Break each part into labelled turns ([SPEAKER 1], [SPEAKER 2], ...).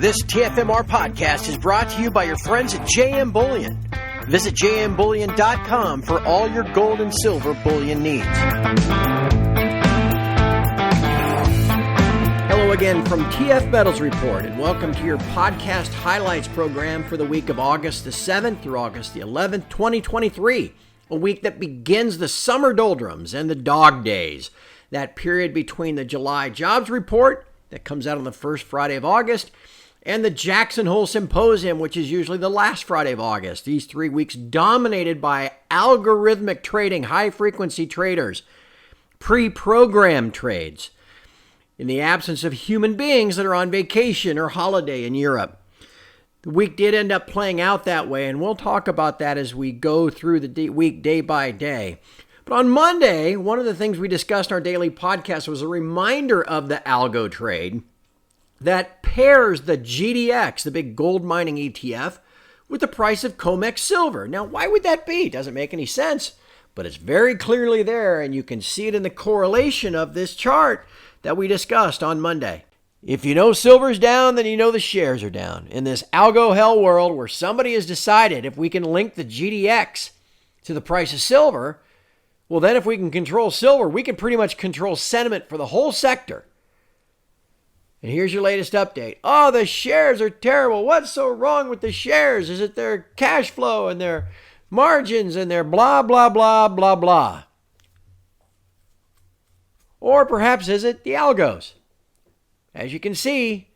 [SPEAKER 1] This TFMR podcast is brought to you by your friends at JM Bullion. Visit jmbullion.com for all your gold and silver bullion needs. Hello again from TF Metals Report, and welcome to your podcast highlights program for the week of August the 7th through August the 11th, 2023. A week that begins the summer doldrums and the dog days. That period between the July jobs report that comes out on the first Friday of August and the Jackson Hole Symposium, which is usually the last Friday of August. These 3 weeks dominated by algorithmic trading, high-frequency traders, pre-programmed trades, in the absence of human beings that are on vacation or holiday in Europe. The week did end up playing out that way, and we'll talk about that as we go through the week day by day. But on Monday, one of the things we discussed in our daily podcast was a reminder of the algo trade that pairs the GDX, the big gold mining ETF, with the price of COMEX silver. Now, why would that be? It doesn't make any sense, but it's very clearly there, and you can see it in the correlation of this chart that we discussed on Monday. If you know silver's down, then you know the shares are down. In this algo hell world where somebody has decided if we can link the GDX to the price of silver, well, then if we can control silver, we can pretty much control sentiment for the whole sector. And here's your latest update. Oh, the shares are terrible. What's so wrong with the shares? Is it their cash flow and their margins and their blah, blah, blah, blah, blah? Or perhaps is it the algos? As you can see,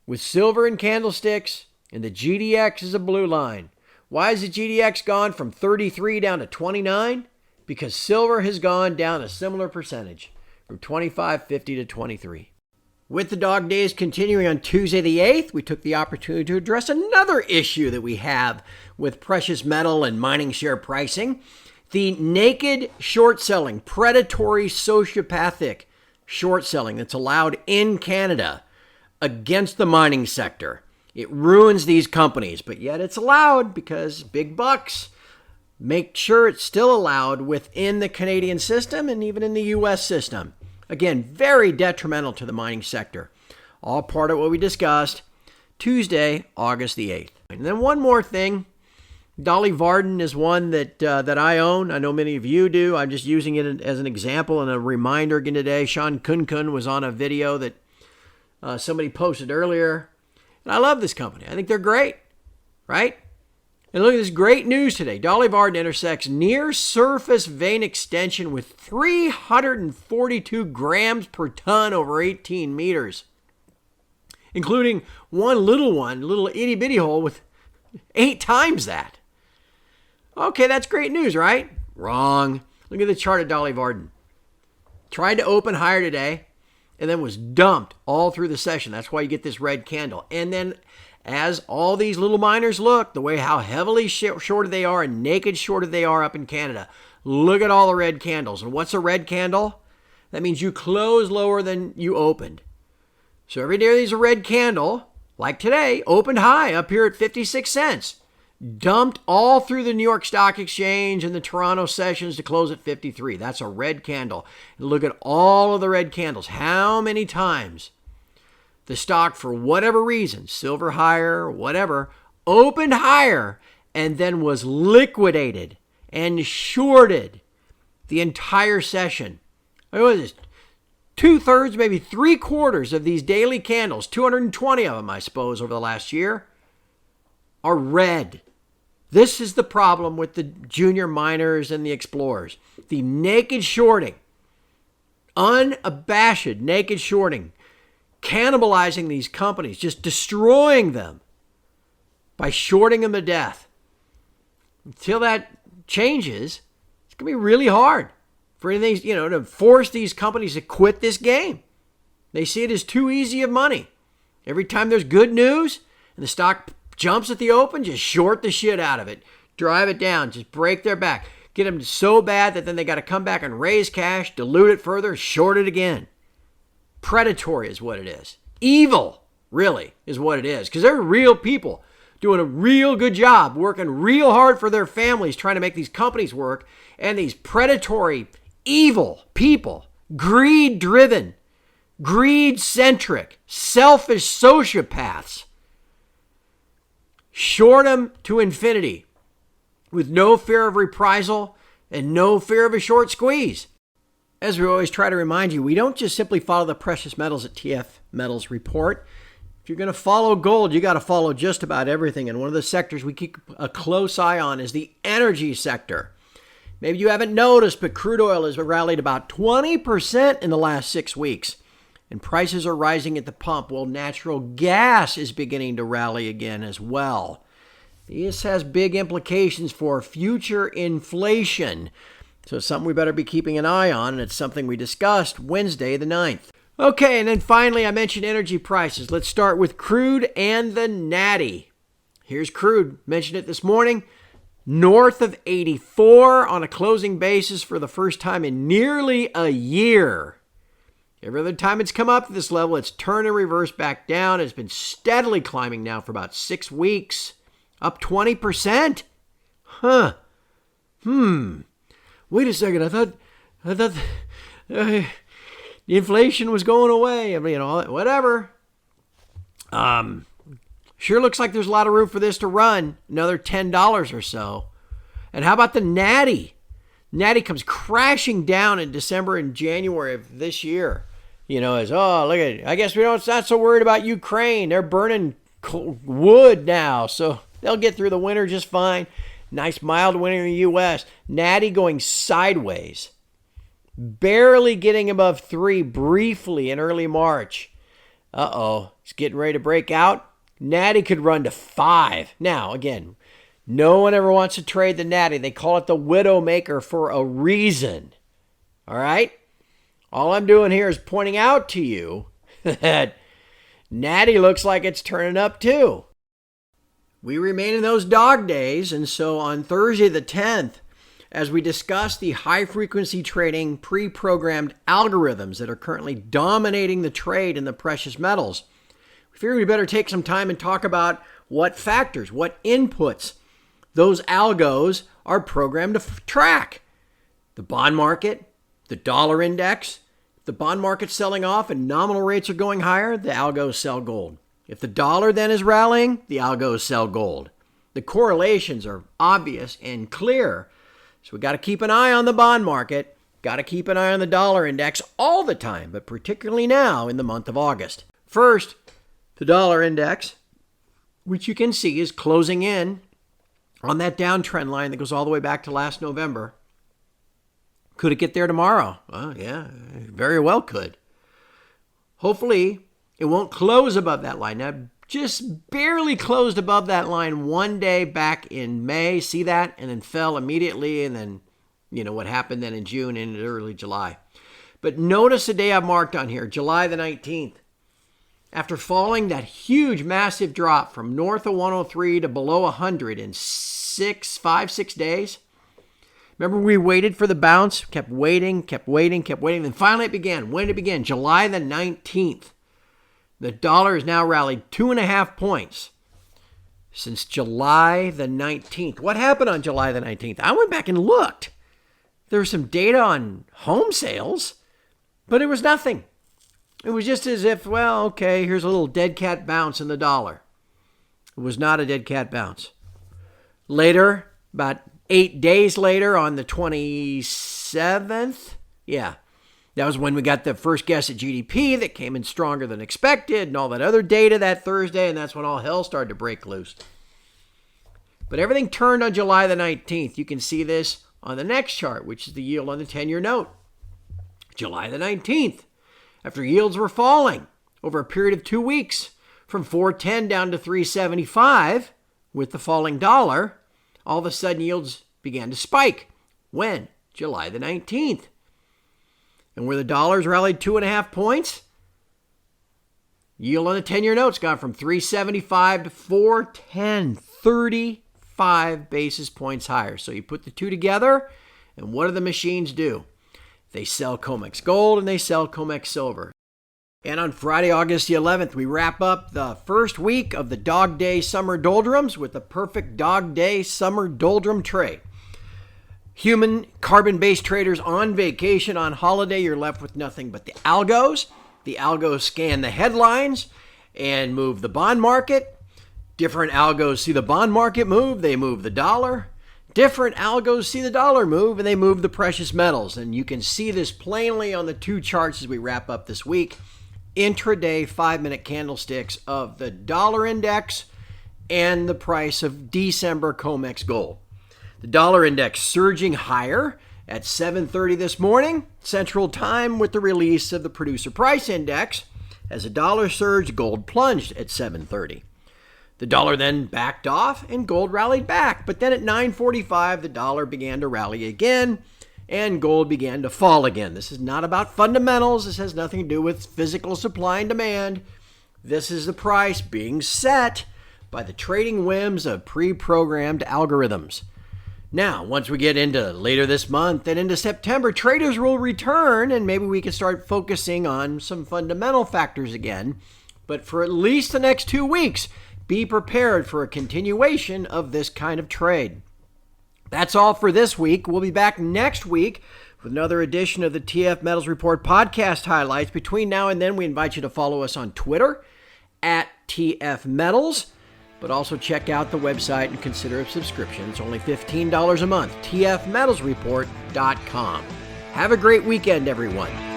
[SPEAKER 1] with silver and candlesticks, and the GDX is a blue line. Why has the GDX gone from 33 down to 29? Because silver has gone down a similar percentage, from 25.50 to 23. With the dog days continuing on Tuesday the 8th, we took the opportunity to address another issue that we have with precious metal and mining share pricing. The naked short selling, predatory, sociopathic short selling that's allowed in Canada against the mining sector. It ruins these companies, but yet it's allowed because big bucks make sure it's still allowed within the Canadian system and even in the U.S. system. Again, very detrimental to the mining sector. All part of what we discussed Tuesday, August the 8th. And then one more thing. Dolly Varden is one that I own. I know many of you do. I'm just using it as an example and a reminder again today. Sean Kunkun was on a video that somebody posted earlier. And I love this company. I think they're great, right? And look at this great news today. Dolly Varden intersects near-surface vein extension with 342 grams per ton over 18 meters, including one little itty-bitty hole with 8 times that. Okay, that's great news, right? Wrong. Look at the chart of Dolly Varden. Tried to open higher today and then was dumped all through the session. That's why you get this red candle. And then as all these little miners look, the way how heavily shorted they are and naked shorted they are up in Canada, look at all the red candles. And what's a red candle? That means you close lower than you opened. So every day there's a red candle, like today, opened high up here at 56 cents. Dumped all through the New York Stock Exchange and the Toronto sessions to close at 53. That's a red candle. And look at all of the red candles. How many times the stock, for whatever reason, silver higher, whatever, opened higher and then was liquidated and shorted the entire session. What was this? 2/3, maybe 3/4 of these daily candles, 220 of them, I suppose, over the last year, are red. This is the problem with the junior miners and the explorers. The naked shorting, unabashed naked shorting, cannibalizing these companies, just destroying them by shorting them to death. Until that changes, it's going to be really hard for anything, to force these companies to quit this game. They see it as too easy of money. Every time there's good news and the stock jumps at the open, just short the shit out of it. Drive it down, just break their back. Get them so bad that then they got to come back and raise cash, dilute it further, short it again. Predatory is what it is. Evil, really, is what it is. Because they're real people doing a real good job, working real hard for their families, trying to make these companies work. And these predatory, evil people, greed-driven, greed-centric, selfish sociopaths. Short them to infinity with no fear of reprisal and no fear of a short squeeze. As we always try to remind you, we don't just simply follow the precious metals at TF Metals Report. If you're going to follow gold, you got to follow just about everything. And one of the sectors we keep a close eye on is the energy sector. Maybe you haven't noticed, but crude oil has rallied about 20% in the last 6 weeks. And prices are rising at the pump. Well, natural gas is beginning to rally again as well. This has big implications for future inflation. So it's something we better be keeping an eye on, and it's something we discussed Wednesday the 9th. Okay, and then finally I mentioned energy prices. Let's start with crude and the natty. Here's crude. Mentioned it this morning. North of 84 on a closing basis for the first time in nearly a year. Every other time it's come up to this level, it's turned and reversed back down. It's been steadily climbing now for about 6 weeks. Up 20%? Wait a second. I thought the inflation was going away. I mean, whatever. Sure looks like there's a lot of room for this to run. Another $10 or so. And how about the natty? Natty comes crashing down in December and January of this year. Look at it. I guess it's not so worried about Ukraine. They're burning wood now, so they'll get through the winter just fine. Nice mild winter in the U.S. Natty going sideways. Barely getting above 3 briefly in early March. It's getting ready to break out. Natty could run to 5. Now, again, no one ever wants to trade the natty. They call it the widowmaker for a reason. All right? All I'm doing here is pointing out to you that natty looks like it's turning up too. We remain in those dog days, and so on Thursday the 10th, as we discuss the high-frequency trading pre-programmed algorithms that are currently dominating the trade in the precious metals, we figured we better take some time and talk about what factors, what inputs those algos are programmed to track. The bond market, the dollar index. If the bond market's selling off and nominal rates are going higher, the algos sell gold. If the dollar then is rallying, the algos sell gold. The correlations are obvious and clear. So we got to keep an eye on the bond market, got to keep an eye on the dollar index all the time, but particularly now in the month of August. First, the dollar index, which you can see is closing in on that downtrend line that goes all the way back to last November. Could it get there tomorrow? Well, yeah, very well could. Hopefully, it won't close above that line. Now, just barely closed above that line one day back in May. See that? And then fell immediately. And then, what happened then in June and in early July. But notice the day I've marked on here, July the 19th. After falling that huge, massive drop from north of 103 to below 100 in 5, 6 days. Remember we waited for the bounce, kept waiting. Then finally it began. When did it begin? July the 19th. The dollar has now rallied 2.5 points since July the 19th. What happened on July the 19th? I went back and looked. There was some data on home sales, but it was nothing. It was just as if, well, okay, here's a little dead cat bounce in the dollar. It was not a dead cat bounce. Later, about 8 days later on the 27th, that was when we got the first guess at GDP that came in stronger than expected and all that other data that Thursday, and that's when all hell started to break loose. But everything turned on July the 19th. You can see this on the next chart, which is the yield on the 10-year note. July the 19th, after yields were falling over a period of 2 weeks from 410 down to 375 with the falling dollar, all of a sudden yields began to spike. When? July the 19th. And where the dollar's rallied 2.5 points, yield on the 10-year note's gone from 375 to 410, 35 basis points higher. So you put the two together, and what do the machines do? They sell COMEX gold and they sell COMEX silver. And on Friday, August the 11th, we wrap up the first week of the Dog Day Summer Doldrums with the perfect Dog Day Summer Doldrum trade. Human carbon-based traders on vacation, on holiday, you're left with nothing but the algos. The algos scan the headlines and move the bond market. Different algos see the bond market move, they move the dollar. Different algos see the dollar move and they move the precious metals. And you can see this plainly on the two charts as we wrap up this week. Intraday 5-minute candlesticks of the dollar index and the price of December COMEX gold. The dollar index surging higher at 7:30 this morning, Central Time, with the release of the producer price index. As the dollar surged, gold plunged at 7:30. The dollar then backed off and gold rallied back. But then at 9:45, the dollar began to rally again and gold began to fall again. This is not about fundamentals. This has nothing to do with physical supply and demand. This is the price being set by the trading whims of pre-programmed algorithms. Now, once we get into later this month and into September, traders will return and maybe we can start focusing on some fundamental factors again. But for at least the next 2 weeks, be prepared for a continuation of this kind of trade. That's all for this week. We'll be back next week with another edition of the TF Metals Report podcast highlights. Between now and then, we invite you to follow us on Twitter at TF Metals. But also check out the website and consider a subscription. It's only $15 a month. TFMetalsReport.com. Have a great weekend, everyone.